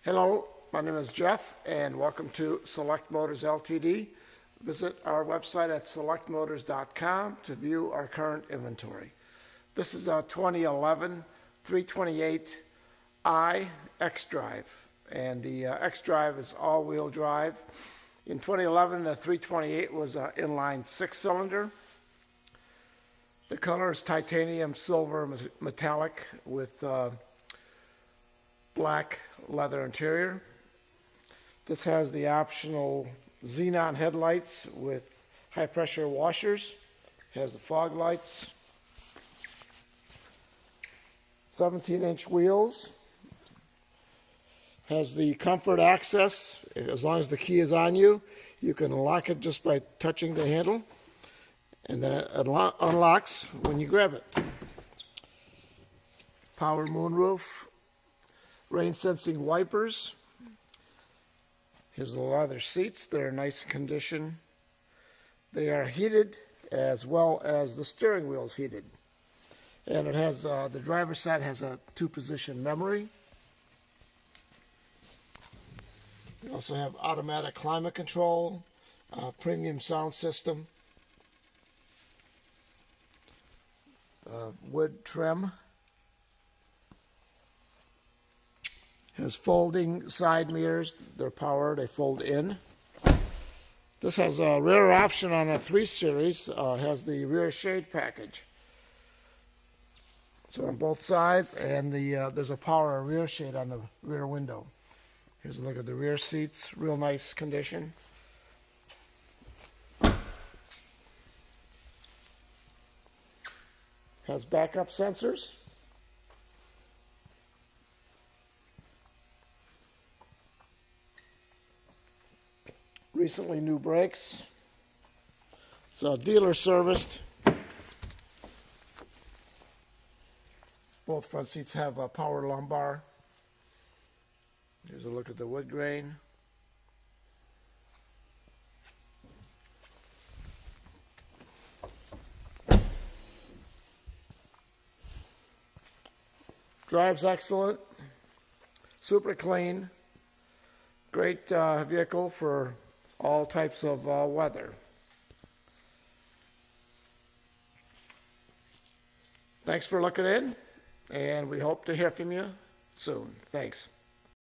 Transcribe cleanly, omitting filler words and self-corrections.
Hello, my name is Jeff, and welcome to Select Motors Ltd. Visit our website at selectmotors.com to view our current inventory. This is a 2011 328i xDrive, and the xDrive is all-wheel drive. In 2011, the 328 was an inline six-cylinder. The color is titanium silver metallic with black leather interior. This has the optional Xenon headlights with high pressure washers. It has the fog lights. 17-inch wheels. Has the comfort access. As long as the key is on you, you can unlock it just by touching the handle, and then it unlocks when you grab it. Power moonroof. Rain sensing wipers. Here's the leather seats. They're in nice condition. They are heated as well as the steering wheel is heated. And it has, the driver's side has a 2-position memory. We also have automatic climate control, premium sound system, wood trim. Has folding side mirrors. They're power, they fold in. This has a rear option on a 3 Series. Has the rear shade package. So on both sides, and there's a power rear shade on the rear window. Here's a look at the rear seats. Real nice condition. Has backup sensors. Recently new brakes. It's dealer serviced. Both front seats have a power lumbar. Here's a look at the wood grain. Drives excellent. Super clean. Great vehicle for all types of weather. Thanks for looking in, and we hope to hear from you soon. Thanks.